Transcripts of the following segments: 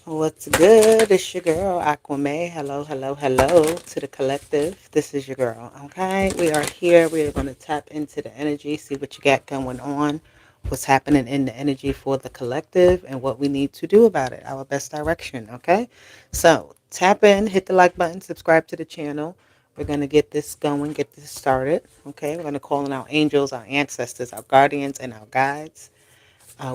What's good? It's your girl, Aquame. Hello, hello, hello to the collective. This is your girl, okay? We are here. We are going to tap into the energy, see what you got going on, what's happening in the energy for the collective, and what we need to do about it, our best direction, okay? So, tap in, hit the like button, subscribe to the channel. We're going to get this going, get this started, okay? We're going to call in our angels, our ancestors, our guardians, and our guides.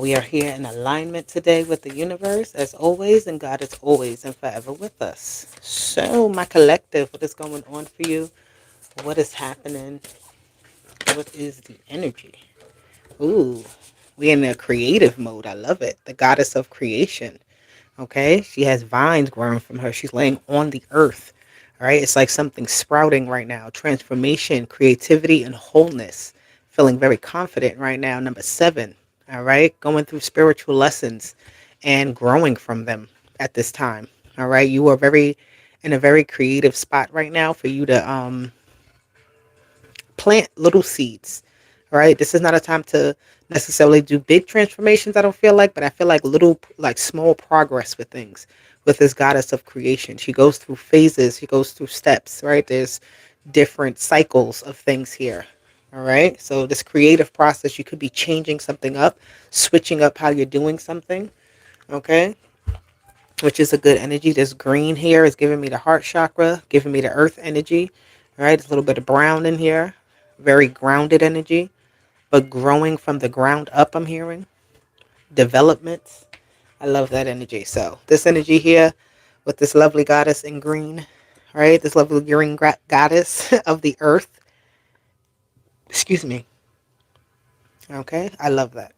We are here in alignment today with the universe, as always, and God is always and forever with us. So, my collective, what is going on for you? What is happening? What is the energy? Ooh, we're in a creative mode. I love it. The goddess of creation. Okay, she has vines growing from her. She's laying on the earth. All right, it's like something sprouting right now. Transformation, creativity, and wholeness. Feeling very confident right now. Number 7. All right, going through spiritual lessons and growing from them at this time. All right, you are very in a very creative spot right now for you to plant little seeds. All right, this is not a time to necessarily do big transformations. I don't feel like, but I feel like little, like small progress with things. With this goddess of creation, she goes through phases. She goes through steps. Right, there's different cycles of things here. All right, so this creative process, you could be changing something up, switching up how you're doing something. Okay, which is a good energy. This green here is giving me the heart chakra, giving me the earth energy. All right, there's a little bit of brown in here, very grounded energy, but growing from the ground up. I'm hearing developments. I love that energy. So this energy here with this lovely goddess in green, right? This lovely green goddess of the earth. Excuse me. Okay, I love that.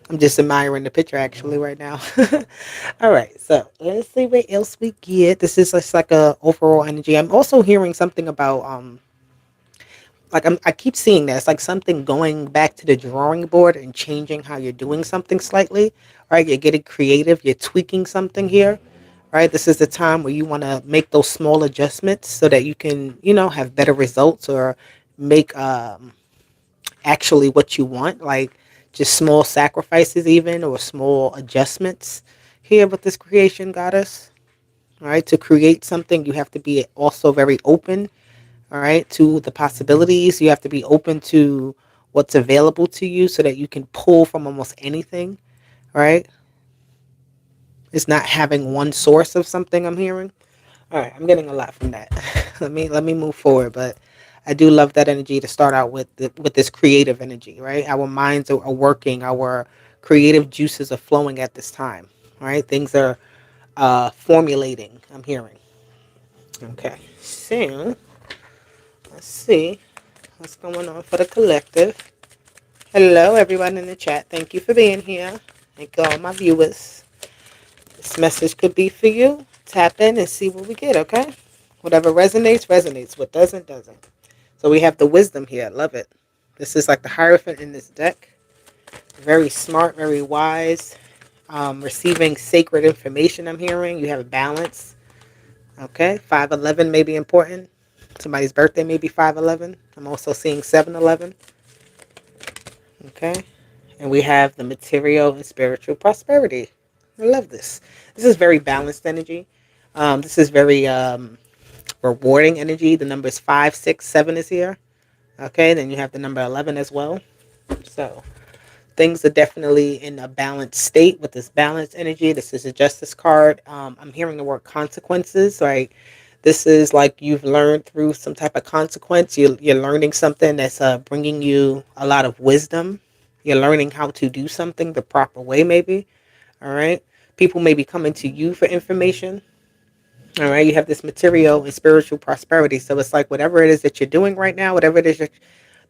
I'm just admiring the picture actually right now. All right, so let's see what else we get. This is just like a overall energy. I'm also hearing something about I keep seeing this like something going back to the drawing board and changing how you're doing something slightly. Right, you're getting creative. You're tweaking something here. Right, this is the time where you want to make those small adjustments so that you can have better results or make actually what you want, like just small sacrifices even or small adjustments here with this creation goddess. All right, to create something you have to be also very open, all right, to the possibilities. You have to be open to what's available to you so that you can pull from almost anything. Right, it's not having one source of something. I'm hearing. All right, I'm getting a lot from that. Let me move forward, but I do love that energy to start out with this creative energy, right? Our minds are working, our creative juices are flowing at this time, right? Things are formulating. I'm hearing. Okay, so let's see what's going on for the collective. Hello, everyone in the chat. Thank you for being here. Thank you all my viewers. This message could be for you. Tap in and see what we get, okay? Whatever resonates, resonates. What doesn't, doesn't. So we have the wisdom here. I love it. This is like the Hierophant in this deck. Very smart, very wise. Receiving sacred information, I'm hearing. You have balance. Okay. 511 may be important. Somebody's birthday may be 511. I'm also seeing 711. Okay. And we have the material and spiritual prosperity. I love this. This is very balanced energy. This is very rewarding energy. The numbers 5, 6, 7 is here. Okay, then you have the number 11 as well. So things are definitely in a balanced state with this balanced energy. This is a justice card. I'm hearing the word consequences. Right, this is like you've learned through some type of consequence. You're learning something that's bringing you a lot of wisdom. You're learning how to do something the proper way, maybe. All right, people may be coming to you for information. All right, you have this material and spiritual prosperity. So it's like whatever it is that you're doing right now, whatever it is,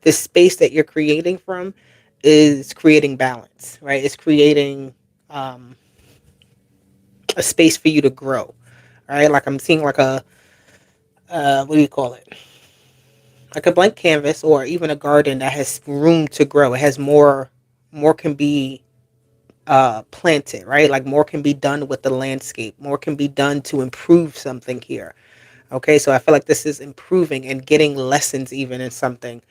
this space that you're creating from is creating balance, right? It's creating um, a space for you to grow, all right? Like I'm seeing like a, what do you call it? Like a blank canvas or even a garden that has room to grow. It has more can be planted, right? Like more can be done with the landscape. More can be done to improve something here. Okay, so I feel like this is improving and getting lessons even in something,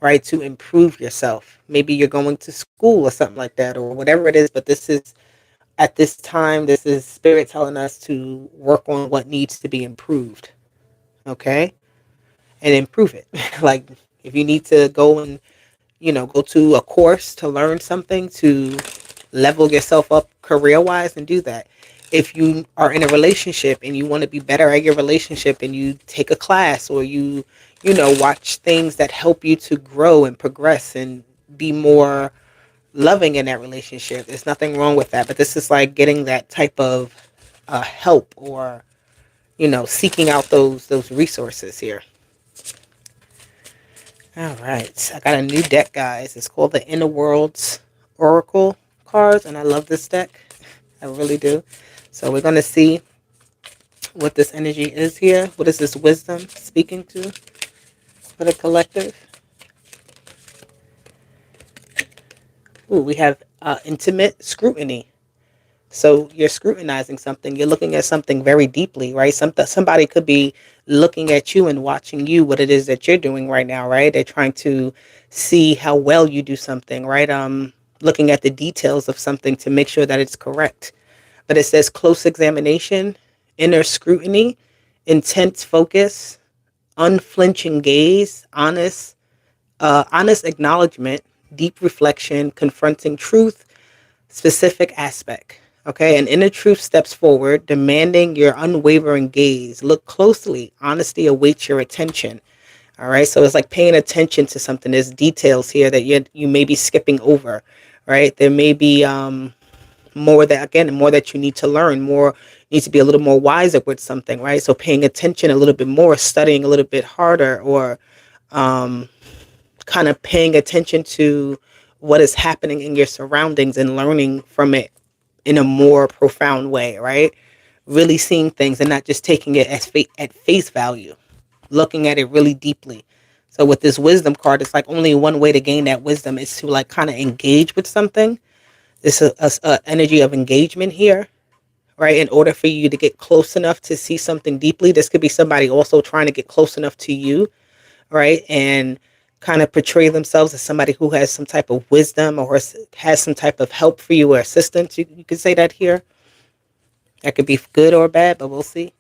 right? To improve yourself. Maybe you're going to school or something like that or whatever it is, but this is At this time, this is spirit telling us to work on what needs to be improved. Okay. And improve it. Like if you need to go and, go to a course to learn something to level yourself up career wise, and do that. If you are in a relationship and you want to be better at your relationship, and you take a class, or watch things that help you to grow and progress and be more loving in that relationship, there's nothing wrong with that. But this is like getting that type of help, or seeking out those resources here. All right, I got a new deck, guys. It's called the Inner Worlds Oracle cards, and I love this deck. I really do. So we're going to see what this energy is here. What is this wisdom speaking to for the collective? Ooh, we have intimate scrutiny. So you're scrutinizing something. You're looking at something very deeply, right? Somebody could be looking at you and watching you, what it is that you're doing right now, right? They're trying to see how well you do something, right? Looking at the details of something to make sure that it's correct. But it says close examination, inner scrutiny, intense focus, unflinching gaze, honest acknowledgement, deep reflection, confronting truth, specific aspect. Okay, an inner truth steps forward, demanding your unwavering gaze. Look closely. Honesty awaits your attention. All right, so it's like paying attention to something. There's details here that you may be skipping over, right? There may be more that you need to learn, more need to be a little more wiser with something, right? So paying attention a little bit more, studying a little bit harder, or kind of paying attention to what is happening in your surroundings and learning from it in a more profound way, right? Really seeing things and not just taking it as at face value, looking at it really deeply. So with this wisdom card, it's like only one way to gain that wisdom is to like kind of engage with something. This is a energy of engagement here, right? In order for you to get close enough to see something deeply, this could be somebody also trying to get close enough to you, right? And kind of portray themselves as somebody who has some type of wisdom, or has some type of help for you or assistance. You could say that here. That could be good or bad, but we'll see.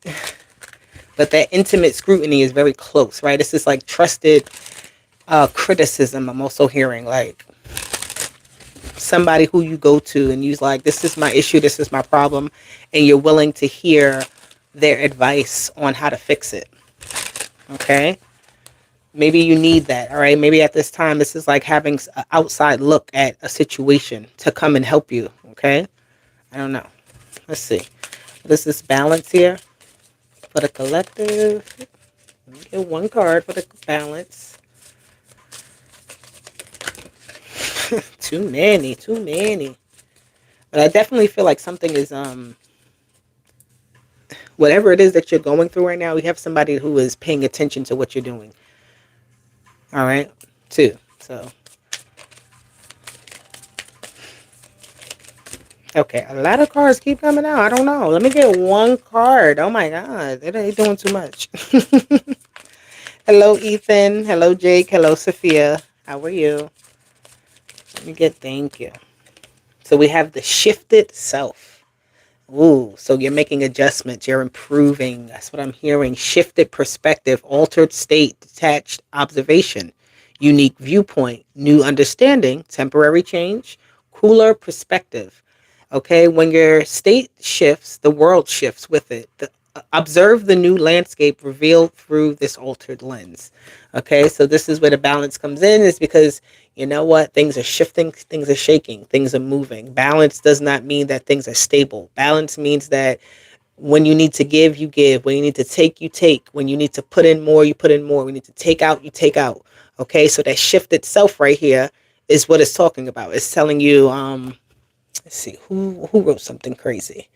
But that intimate scrutiny is very close, right? This is like trusted criticism. I'm also hearing like somebody who you go to and you're like, this is my issue, this is my problem, and you're willing to hear their advice on how to fix it. Okay? Maybe you need that, all right? Maybe at this time, this is like having an outside look at a situation to come and help you, okay? I don't know. Let's see. What is this balance here for the collective? Let me get one card for the balance. Too many. But I definitely feel like something is, whatever it is that you're going through right now, we have somebody who is paying attention to what you're doing. All right, two. So, okay, a lot of cards keep coming out. I don't know. Let me get one card. Oh my God, they're doing too much. Hello, Ethan. Hello, Jake. Hello, Sophia. How are you? Let me get, thank you. So we have the shifted self. Ooh, so you're making adjustments, you're improving. That's what I'm hearing. Shifted perspective, altered state, detached observation, unique viewpoint, new understanding, temporary change, cooler perspective. Okay, when your state shifts, the world shifts with it. Observe the new landscape revealed through this altered lens. Okay, so this is where the balance comes in, is because you know what? Things are shifting, things are shaking, things are moving. Balance does not mean that things are stable. Balance means that when you need to give, you give. When you need to take, you take. When you need to put in more, you put in more. When you need to take out, you take out. Okay, so that shift itself right here is what it's talking about. It's telling you, let's see, who wrote something crazy?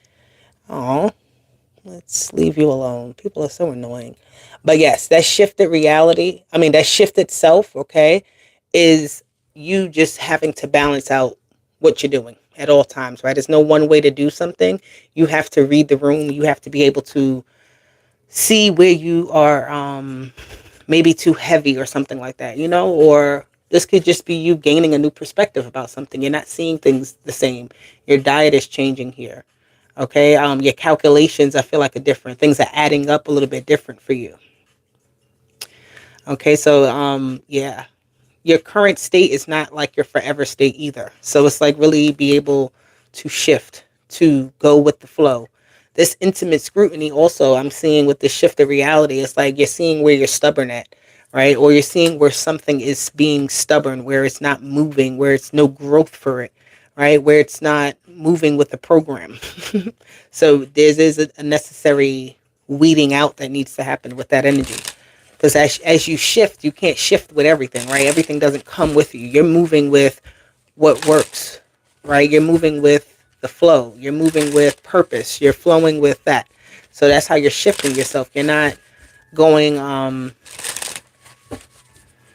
Oh, let's leave you alone. People are so annoying. But yes, that shifted reality, that shifted self, okay, is you just having to balance out what you're doing at all times, right? There's no one way to do something. You have to read the room. You have to be able to see where you are maybe too heavy or something like that, or This could just be you gaining a new perspective about something. You're not seeing things the same. Your diet is changing here. Okay. Your calculations, I feel like, are different. Things are adding up a little bit different for you. Okay. So, yeah, your current state is not like your forever state either. So it's like really be able to shift, to go with the flow. This intimate scrutiny also I'm seeing with the shift of reality. It's like you're seeing where you're stubborn at, right? Or you're seeing where something is being stubborn, where it's not moving, where it's no growth for it, right? Where it's not moving with the program. So there's a necessary weeding out that needs to happen with that energy. Because as you shift, you can't shift with everything, right? Everything doesn't come with you. You're moving with what works, right? You're moving with the flow. You're moving with purpose. You're flowing with that. So that's how you're shifting yourself. You're not going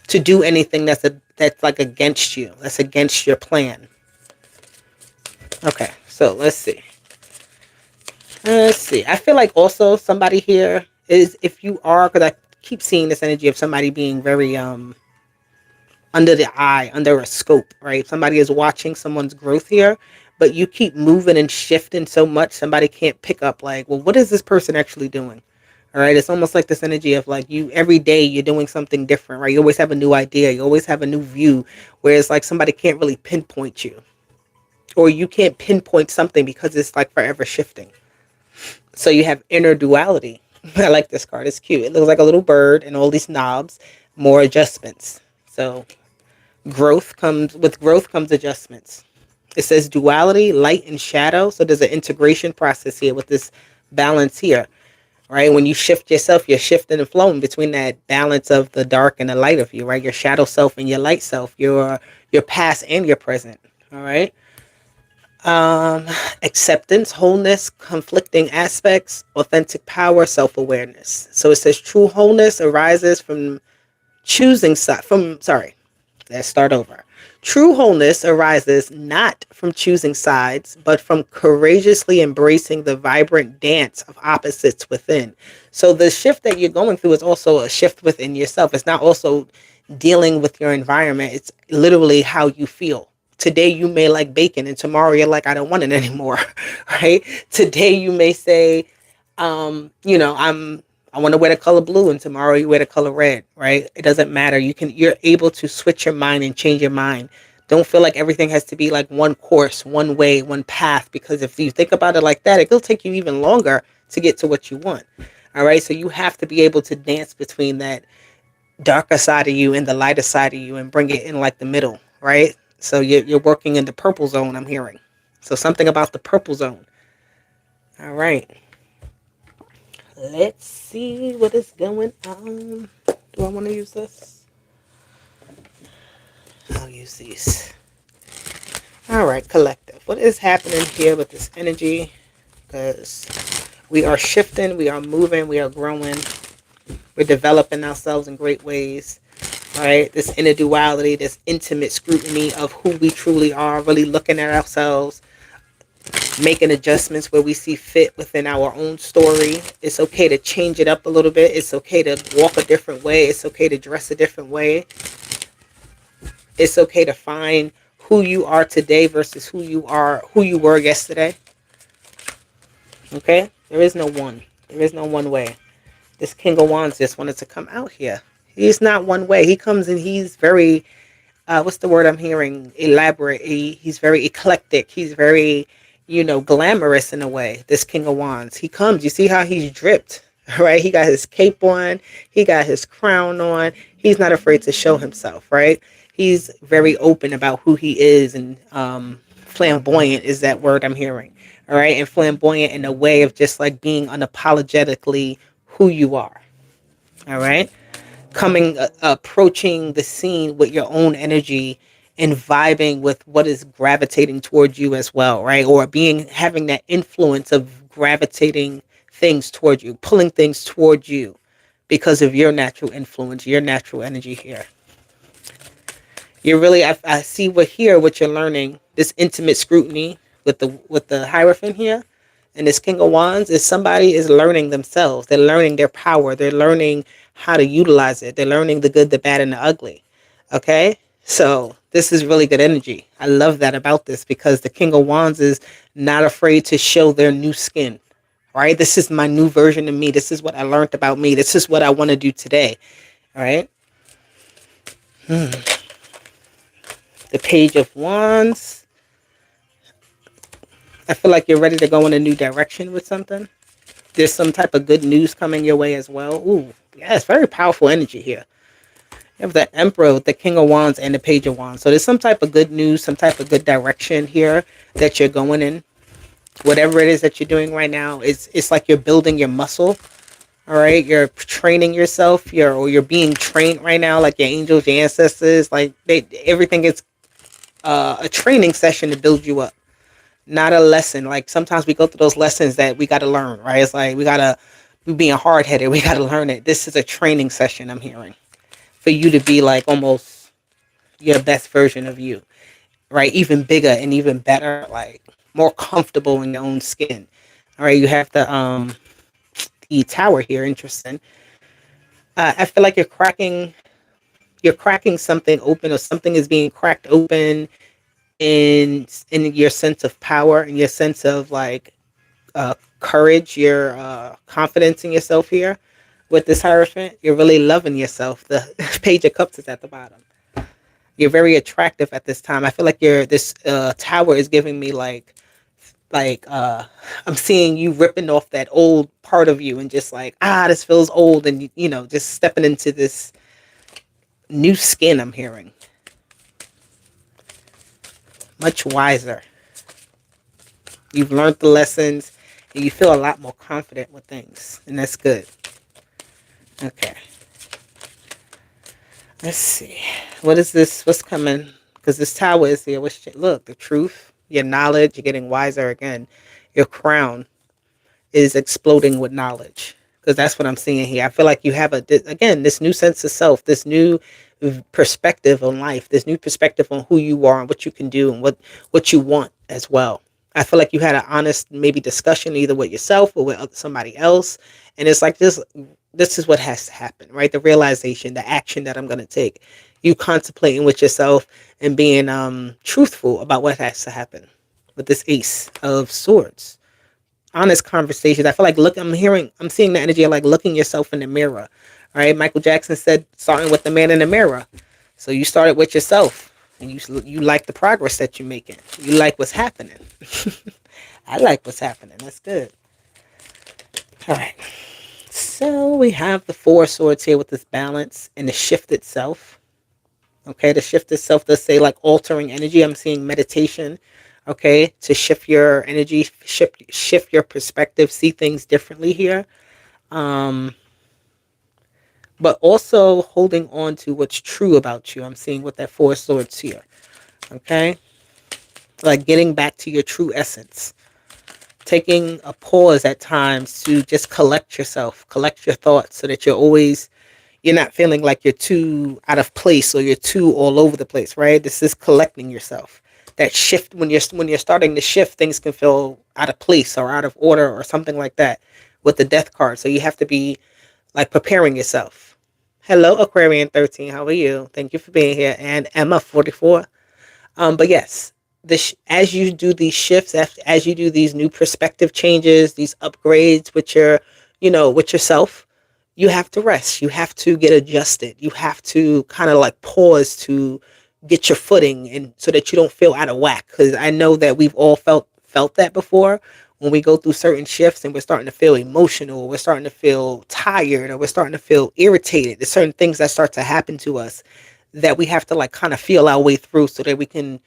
to do anything that's like against you. That's against your plan. Okay, so let's see. Let's see. I feel like also somebody here is, if you are, because I keep seeing this energy of somebody being very under the eye, under a scope, right? Somebody is watching someone's growth here, but you keep moving and shifting so much, somebody can't pick up, like, well, what is this person actually doing? All right. It's almost like this energy of like you every day you're doing something different, right? You always have a new idea. You always have a new view, whereas like somebody can't really pinpoint you, or you can't pinpoint something because it's like forever shifting. So you have inner duality. I like this card. It's cute. It looks like a little bird and all these knobs, more adjustments. So growth comes adjustments. It says duality, light and shadow. So there's an integration process here with this balance here, right? When you shift yourself, you're shifting and flowing between that balance of the dark and the light of you, right? Your shadow self and your light self, your past and your present. All right. Acceptance, wholeness, conflicting aspects, authentic power, self-awareness. So it says true wholeness arises from choosing side from sorry let's start over. True wholeness arises not from choosing sides, but from courageously embracing the vibrant dance of opposites within. So the shift that you're going through is also a shift within yourself. It's not also dealing with your environment. It's literally how you feel. Today you may like bacon and tomorrow you're like, I don't want it anymore. Right? Today you may say, I want to wear the color blue, and tomorrow you wear the color red, right? It doesn't matter. You're able to switch your mind and change your mind. Don't feel like everything has to be like one course, one way, one path, because if you think about it like that, it'll take you even longer to get to what you want. All right. So you have to be able to dance between that darker side of you and the lighter side of you and bring it in like the middle, right? So you're working in the purple zone, I'm hearing. So something about the purple zone. All right. Let's see what is going on. Do I want to use this? I'll use these. All right, collective. What is happening here with this energy? Because we are shifting, we are moving, we are growing. We're developing ourselves in great ways. Right? This inner duality, this intimate scrutiny of who we truly are, really looking at ourselves, making adjustments where we see fit within our own story. It's okay to change it up a little bit. It's okay to walk a different way. It's okay to dress a different way. It's okay to find who you are today versus who you were yesterday. Okay? There is no one. There is no one way. This King of Wands just wanted to come out here. He's not one way. He comes and he's very, what's the word I'm hearing? Elaborate. He's very eclectic. He's very, glamorous in a way. This King of Wands. He comes. You see how he's dripped, right? He got his cape on. He got his crown on. He's not afraid to show himself, right? He's very open about who he is, and flamboyant is that word I'm hearing. All right. And flamboyant in a way of just like being unapologetically who you are. All right. Approaching the scene with your own energy and vibing with what is gravitating towards you as well, right? Or having that influence of gravitating things towards you, pulling things towards you because of your natural influence, your natural energy here. You're really, I see what you're learning, this intimate scrutiny with the Hierophant here. And this King of Wands is somebody is learning themselves. They're learning their power. They're learning how to utilize it. They're learning the good, the bad, and the ugly. Okay? So this is really good energy. I love that about this because the King of Wands is not afraid to show their new skin. Right? This is my new version of me. This is what I learned about me. This is what I want to do today. All right. The Page of Wands. I feel like you're ready to go in a new direction with something. There's some type of good news coming your way as well. Ooh, yeah, it's very powerful energy here. You have the Emperor, the King of Wands, and the Page of Wands. So there's some type of good news, some type of good direction here that you're going in. Whatever it is that you're doing right now, it's like you're building your muscle. All right, you're training yourself. You're being trained right now, like your angels, your ancestors. Like everything is a training session to build you up, not a lesson. Like sometimes we go through those lessons that we got to learn. Right? It's like we being hard headed. We got to learn it. This is a training session. I'm hearing for you to be like almost your best version of you, right? Even bigger and even better, like more comfortable in your own skin. All right, you have the tower here. Interesting. I feel like you're cracking something open, or something is being cracked open in your sense of power and your sense of like courage, your confidence in yourself here. With this Hierophant, you're really loving yourself. The Page of Cups is at the bottom. You're very attractive at this time. I feel like this tower is giving me like I'm seeing you ripping off that old part of you and just like, this feels old, and just stepping into this new skin. I'm hearing much wiser. You've learned the lessons and you feel a lot more confident with things, and that's good. Okay. Let's see. What is this? What's coming? Because this tower is here. Look, the truth, your knowledge, you're getting wiser again. Your crown is exploding with knowledge. Because that's what I'm seeing here. I feel like you have again, this new sense of self, this new perspective on life, this new perspective on who you are and what you can do and what you want as well. I feel like you had an honest maybe discussion either with yourself or with somebody else. And it's like this is what has to happen, right? The realization, the action that I'm going to take. You contemplating with yourself and being truthful about what has to happen with this Ace of Swords. Honest conversations. I feel like I'm seeing the energy of like looking yourself in the mirror. All right. Michael Jackson said, starting with the man in the mirror. So you started with yourself and you like the progress that you're making. You like what's happening. I like what's happening. That's good. All right. So we have the Four of Swords here with this balance and the shift itself. Okay, the shift itself does say like altering energy. I'm seeing meditation. Okay, to shift your energy, shift your perspective, see things differently here. Um, but also holding on to what's true about you. I'm seeing with that Four of Swords here. Okay, like getting back to your true essence. Taking a pause at times to just collect yourself, collect your thoughts so that you're not feeling like you're too out of place or you're too all over the place, right? This is collecting yourself. That shift, when you're starting to shift, things can feel out of place or out of order or something like that with the Death card. So you have to be like preparing yourself. Hello, Aquarian 13. How are you? Thank you for being here. And Emma 44. But yes, as you do these shifts, as you do these new perspective changes, these upgrades with yourself, you have to rest. You have to get adjusted. You have to kind of like pause to get your footing, and so that you don't feel out of whack. Because I know that we've all felt that before when we go through certain shifts and we're starting to feel emotional, we're starting to feel tired, or we're starting to feel irritated. There's certain things that start to happen to us that we have to like kind of feel our way through so that we can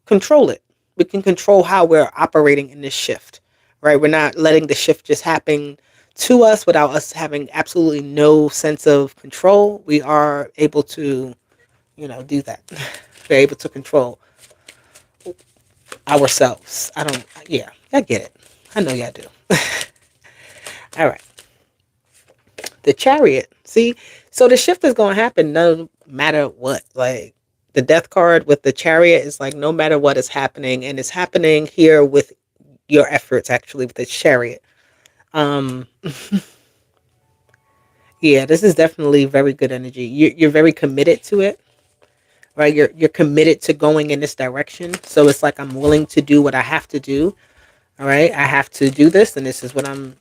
control it. We can control how we're operating in this shift, right? We're not letting the shift just happen to us without us having absolutely no sense of control. We are able to, do that. We're able to control ourselves. Yeah, I get it. I know y'all do. All right. The Chariot. See, so the shift is going to happen no matter what. Like the Death card with the Chariot is like no matter what is happening, and it's happening here with your efforts actually with the Chariot. Um, yeah, this is definitely very good energy. You're very committed to it, right? You're committed to going in this direction. So it's like I'm willing to do what I have to do. All right, I have to do this, and this is what I'm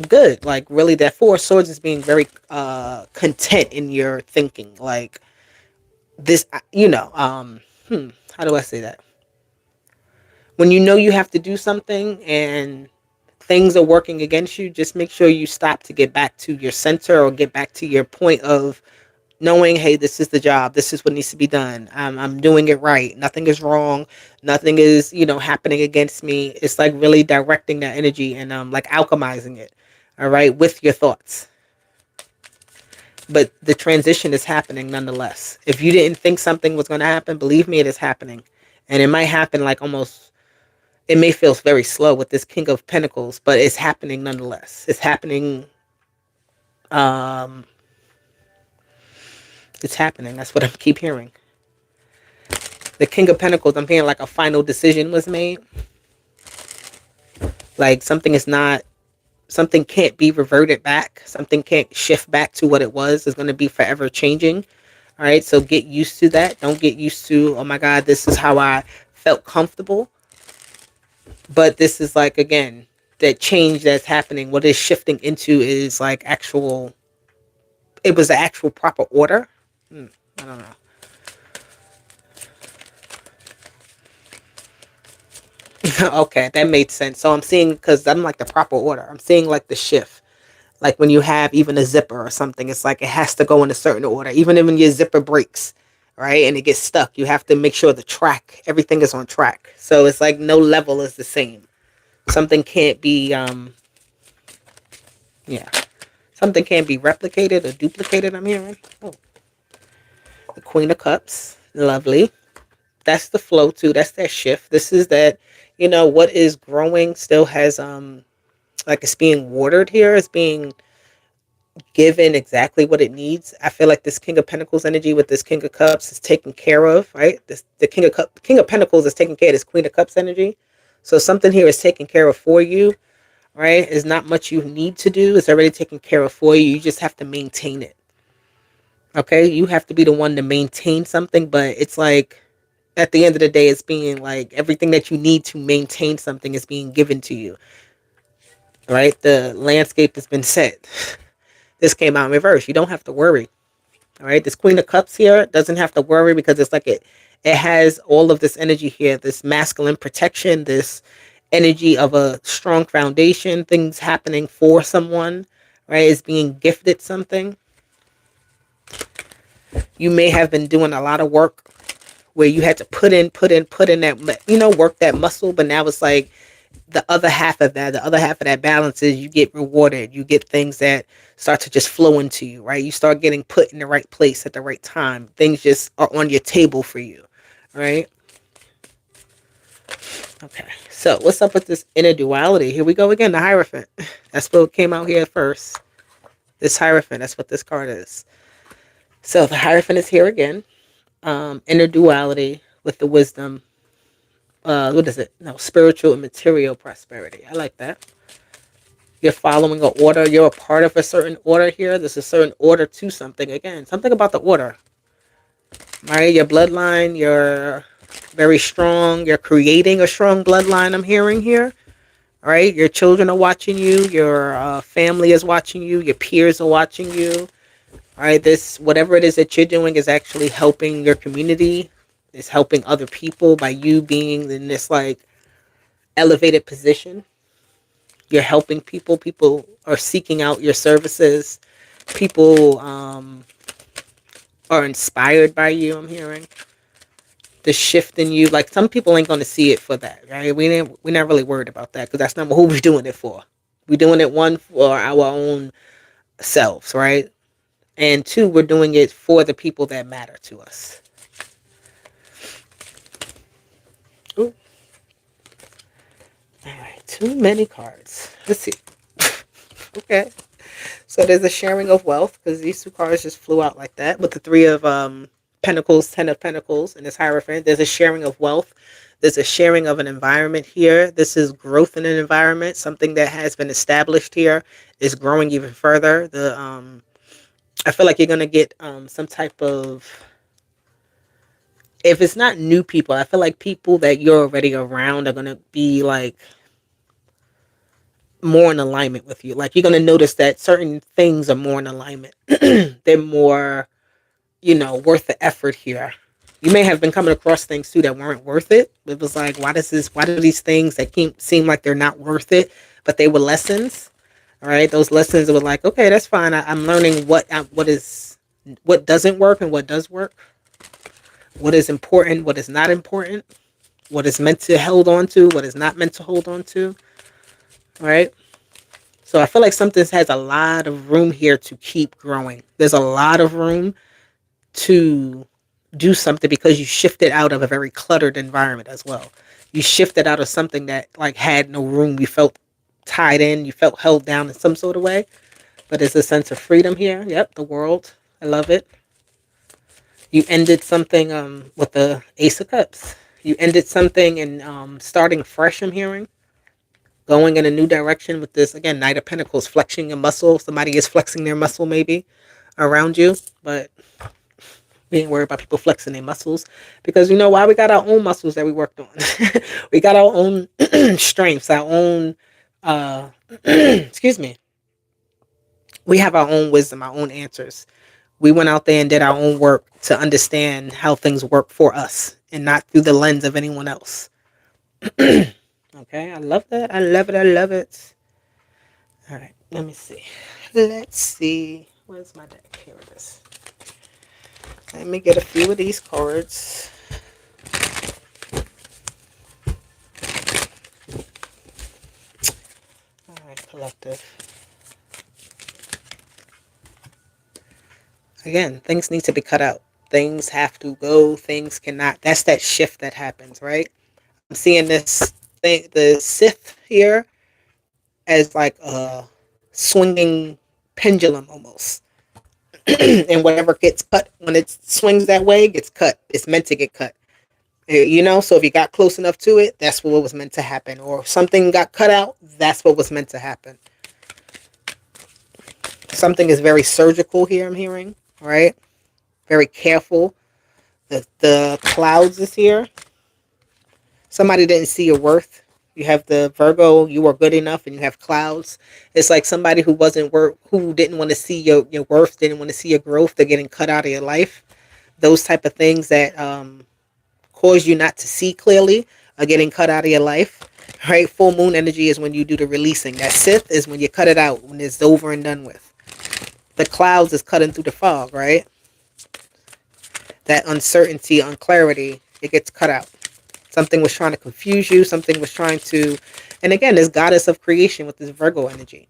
good. Like really, that Four of Swords is being very content in your thinking. Like this, how do I say that? When you know you have to do something and things are working against you, just make sure you stop to get back to your center or get back to your point of knowing, hey, this is the job. This is what needs to be done. I'm doing it right. Nothing is wrong. Nothing is, happening against me. It's like really directing that energy and like alchemizing it. All right, with your thoughts. But the transition is happening nonetheless. If you didn't think something was going to happen, believe me, it is happening. And it might happen like almost, it may feel very slow with this King of Pentacles, but it's happening nonetheless. It's happening. Um, it's happening. That's what I keep hearing. The King of Pentacles, I'm hearing like a final decision was made. Like something can't be reverted back. Something can't shift back to what it was. It's going to be forever changing. All right. So get used to that. Don't get used to, oh my God, this is how I felt comfortable. But this is like, again, that change that's happening. What is shifting into is like it was the actual proper order. I don't know. Okay, that made sense. So I'm seeing, because I'm like the proper order. I'm seeing like the shift. Like when you have even a zipper or something, it's like it has to go in a certain order. Even when your zipper breaks, right, and it gets stuck, you have to make sure everything is on track. So it's like no level is the same. Something can't be, yeah, something can't be replicated or duplicated. I'm hearing. Oh, the Queen of Cups, lovely. That's the flow too. That's that shift. This is that, what is growing still has like it's being watered here. It's being given exactly what it needs. I feel like this King of Pentacles energy with this King of Cups is taken care of, right? The King of Pentacles is taking care of this Queen of Cups energy. So something here is taken care of for you, right? There's not much you need to do. It's already taken care of for you. You just have to maintain it. Okay? You have to be the one to maintain something, but it's like at the end of the day, it's being like everything that you need to maintain something is being given to you. Right? The landscape has been set. This came out in reverse. You don't have to worry. All right. This Queen of Cups here doesn't have to worry because it's like it has all of this energy here, this masculine protection, this energy of a strong foundation, things happening for someone, right? Is being gifted something. You may have been doing a lot of work where you had to put in that, work that muscle, but now it's like the other half of that balance is you get rewarded. You get things that start to just flow into you, right? You start getting put in the right place at the right time. Things just are on your table for you, right? Okay, so what's up with this inner duality? Here we go again, the Hierophant. That's what came out here first. This Hierophant, that's what this card is. So the Hierophant is here again. Inner duality with the wisdom. What is it? No, spiritual and material prosperity. I like that. You're following an order. You're a part of a certain order here. There's a certain order to something. Again, something about the order. Right? Your bloodline, you're very strong. You're creating a strong bloodline, I'm hearing here. All right? Your children are watching you. Your family is watching you. Your peers are watching you. All right? This, whatever it is that you're doing is actually helping your community. It's helping other people by you being in this like elevated position. You're helping people. People are seeking out your services. People are inspired by you, I'm hearing. The shift in you. Like some people ain't gonna see it for that, right? We're not really worried about that because that's not who we're doing it for. We're doing it, one, for our own selves, right? And two, we're doing it for the people that matter to us. Ooh. All right, too many cards. Let's see. Okay. So there's a sharing of wealth because these two cards just flew out like that with the Three of Pentacles, Ten of Pentacles, and this Hierophant. There's a sharing of wealth. There's a sharing of an environment here. This is growth in an environment. Something that has been established here is growing even further. I feel like you're gonna get some type of if it's not new people, I feel like people that you're already around are gonna be like more in alignment with you. Like you're gonna notice that certain things are more in alignment. They're more, worth the effort here. You may have been coming across things too that weren't worth it. It was like, why do these things that seem like they're not worth it, but they were lessons. All right, those lessons were like, okay, that's fine. I'm learning what doesn't work and what does work, what is important, what is not important, what is meant to hold on to, what is not meant to hold on to. All right. So I feel like something has a lot of room here to keep growing. There's a lot of room to do something because you shifted out of a very cluttered environment as well. You shifted out of something that like had no room. You felt tied in, you felt held down in some sort of way. But there's a sense of freedom here. Yep, the world. I love it. You ended something with the Ace of Cups. You ended something and starting fresh, I'm hearing. Going in a new direction with this, again, Knight of Pentacles, flexing your muscle. Somebody is flexing their muscle maybe around you, but we ain't worried about people flexing their muscles because you know why? We got our own muscles that we worked on. We got our own strengths, our own, excuse me. We have our own wisdom, our own answers. We went out there and did our own work to understand how things work for us and not through the lens of anyone else. Okay, I love that. I love it. I love it. All right, let me see. Let's see. Where's my deck? Here it is. Let me get a few of these cards. All right, collective. Again, things need to be cut out. Things have to go. Things cannot. That's that shift that happens, right? I'm seeing this thing, the Sith here, as like a swinging pendulum almost. And whatever gets cut when it swings that way gets cut. It's meant to get cut. So if you got close enough to it, that's what was meant to happen. Or if something got cut out, that's what was meant to happen. Something is very surgical here, I'm hearing, right? Very careful. The clouds is here. Somebody didn't see your worth. You have the Virgo, you are good enough, and you have clouds. It's like somebody who didn't want to see your worth, didn't want to see your growth. They're getting cut out of your life. Those type of things that cause you not to see clearly are getting cut out of your life. Right? Full moon energy is when you do the releasing. That Sith is when you cut it out, when it's over and done with. The clouds is cutting through the fog, right? That uncertainty, unclarity, it gets cut out. Something was trying to confuse you. Something was trying to, and again, this goddess of creation with this Virgo energy.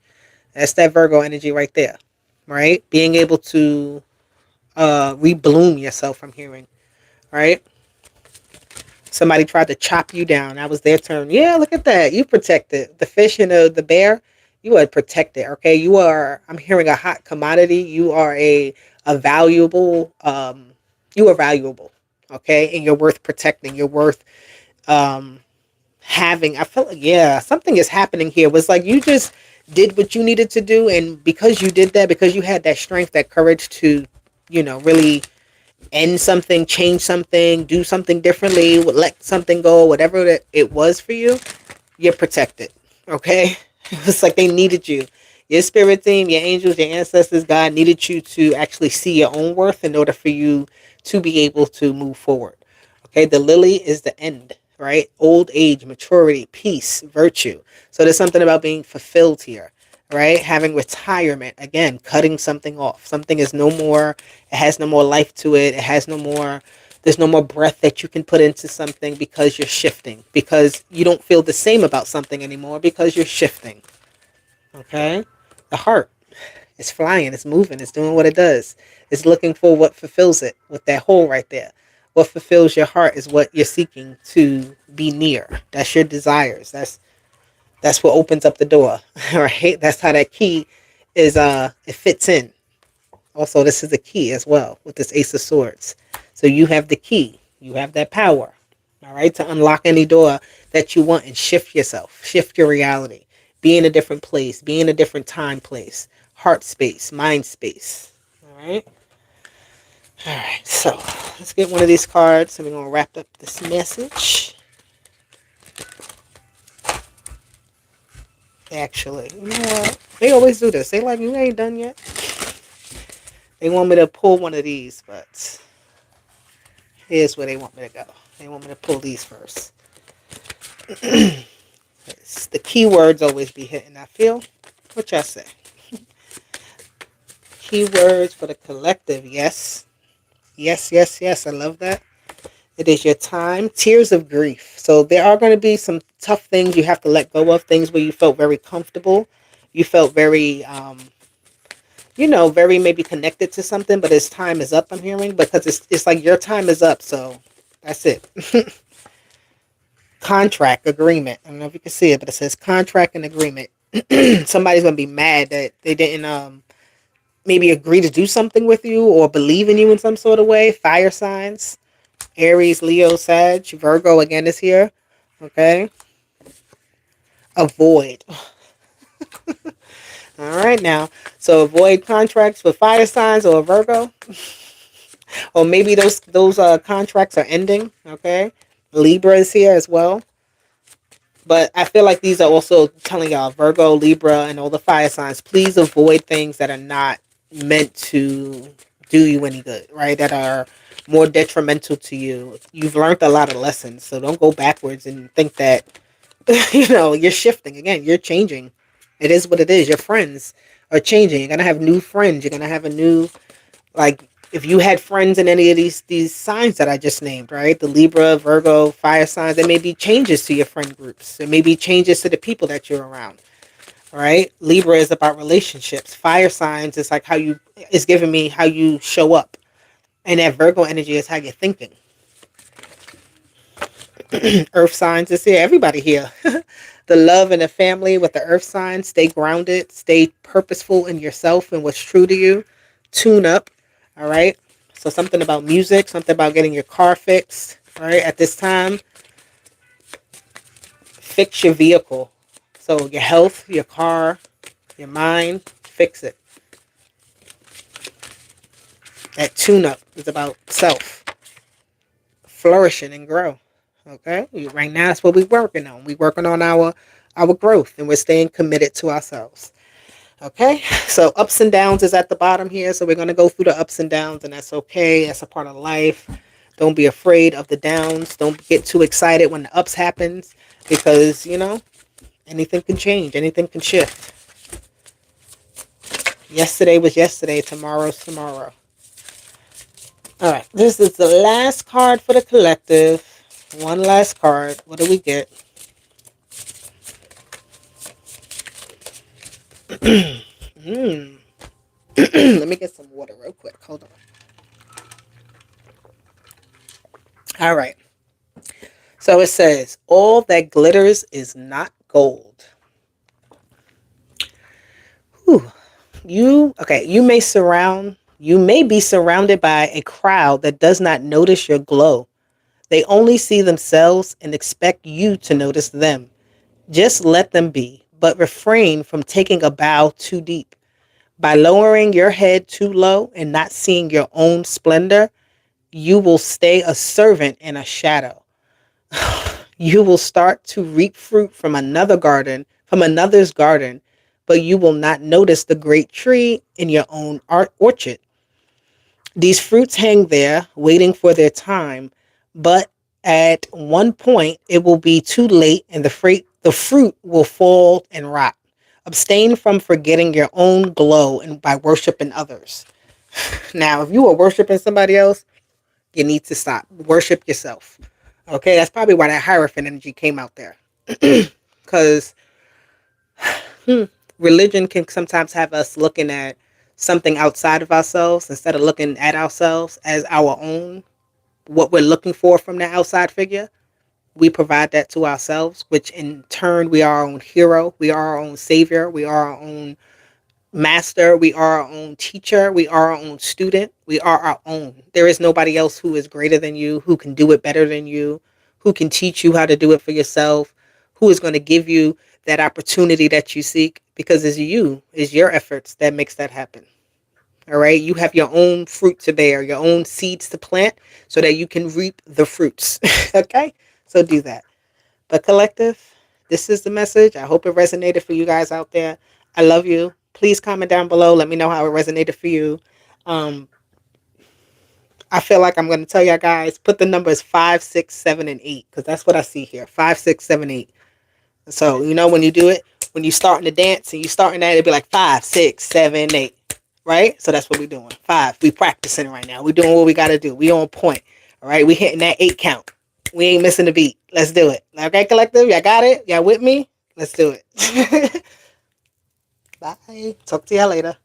That's that Virgo energy right there, right? Being able to rebloom yourself from hearing, right? Somebody tried to chop you down. That was their turn. Yeah, look at that. You protected the fish and the bear. You are protected. Okay, you are. I'm hearing a hot commodity. You are a valuable. You are valuable. Okay, and you're worth protecting. You're worth having. I felt like something is happening here. It was like you just did what you needed to do, and because you did that, because you had that strength, that courage to, really end something, change something, do something differently, let something go, whatever that it was for you, you're protected. Okay? It's like they needed you. Your spirit team, your angels, your ancestors, God needed you to actually see your own worth in order for you to be able to move forward. Okay? The lily is the end, right? Old age, maturity, peace, virtue. So there's something about being fulfilled here, right? Having retirement, again, cutting something off. Something is no more, it has no more life to it. It has no more, there's no more breath that you can put into something because you're shifting, because you don't feel the same about something anymore because you're shifting. Okay? The heart is flying, it's moving, it's doing what it does. It's looking for what fulfills it with that hole right there. What fulfills your heart is what you're seeking to be near. That's your desires. That's what opens up the door, right? That's how that key is, it fits in. Also, this is the key as well with this Ace of Swords. So you have the key. You have that power, all right, to unlock any door that you want and shift yourself, shift your reality, be in a different place, be in a different time place, heart space, mind space, all right? All right, so let's get one of these cards and we're going to wrap up this message. Actually, you know what? They always do this. They like, you ain't done yet. They want me to pull one of these, but here's where they want me to go. They want me to pull these first. The keywords always be hitting, I feel. What y'all say? Keywords for the collective. Yes. Yes, yes, yes. I love that. It is your time. Tears of grief. So there are going to be some tough things you have to let go of. Things where you felt very comfortable. You felt very, very maybe connected to something, but its time is up, I'm hearing. Because it's like your time is up. So that's it. Contract agreement. I don't know if you can see it, but it says contract and agreement. Somebody's going to be mad that they didn't maybe agree to do something with you or believe in you in some sort of way. Fire signs. Aries, Leo, Sag, Virgo again is here. Okay. Avoid. All right now. So avoid contracts with fire signs or Virgo. Or maybe those contracts are ending. Okay. Libra is here as well. But I feel like these are also telling y'all, Virgo, Libra, and all the fire signs, please avoid things that are not meant to do you any good, right? That are more detrimental to you. You've learned a lot of lessons, so don't go backwards and think that, you're shifting. Again, you're changing. It is what it is. Your friends are changing. You're going to have new friends. You're going to have a new, like, if you had friends in any of these signs that I just named, right? The Libra, Virgo, fire signs, there may be changes to your friend groups. There may be changes to the people that you're around. Right? Libra is about relationships. Fire signs is like it's giving me how you show up. And that Virgo energy is how you're thinking. Earth signs is here. Everybody here. The love and the family with the earth signs. Stay grounded. Stay purposeful in yourself and what's true to you. Tune up. All right. So something about music. Something about getting your car fixed. All right. At this time, fix your vehicle. So your health, your car, your mind, fix it. That tune up is about self flourishing and grow. Okay, right now that's what we're working on. We're working on our growth, and we're staying committed to ourselves. Okay, so ups and downs is at the bottom here. So we're gonna go through the ups and downs, and that's okay. That's a part of life. Don't be afraid of the downs. Don't get too excited when the ups happens, because anything can change, anything can shift. Yesterday was yesterday. Tomorrow's tomorrow. All right, this is the last card for the collective. One last card. What do we get? Let me get some water real quick. Hold on. All right. So it says, all that glitters is not gold. Whew. You may be surrounded by a crowd that does not notice your glow. They only see themselves and expect you to notice them. Just let them be, but refrain from taking a bow too deep. By lowering your head too low and not seeing your own splendor, you will stay a servant in a shadow. You will start to reap fruit from another's garden, but you will not notice the great tree in your own orchard. These fruits hang there, waiting for their time, but at one point it will be too late and the fruit will fall and rot. Abstain from forgetting your own glow and by worshiping others. Now, if you are worshiping somebody else, you need to stop. Worship yourself. Okay, that's probably why that Hierophant energy came out there. Because religion can sometimes have us looking at something outside of ourselves instead of looking at ourselves as our own, what we're looking for from that outside figure. We provide that to ourselves, which in turn, we are our own hero. We are our own savior. We are our own master. We are our own teacher. We are our own student. We are our own. There is nobody else who is greater than you, who can do it better than you, who can teach you how to do it for yourself, who is going to give you that opportunity that you seek, because it's your efforts that makes that happen. All right. You have your own fruit to bear, your own seeds to plant so that you can reap the fruits. Okay. So do that. But collective, this is the message. I hope it resonated for you guys out there. I love you. Please comment down below. Let me know how it resonated for you. Um, I feel like I'm going to tell y'all guys, put the numbers 5, 6, 7, and 8 because that's what I see here. 5, 6, 7, 8. So, you know, when you do it, when you starting to dance and you starting that, it'd be like 5, 6, 7, 8. Right? So that's what we're doing. 5. We practicing right now. We doing what we got to do. We on point. All right? We hitting that 8 count. We ain't missing the beat. Let's do it. Okay, collective? Y'all got it? Y'all with me? Let's do it. Bye. Talk to y'all later.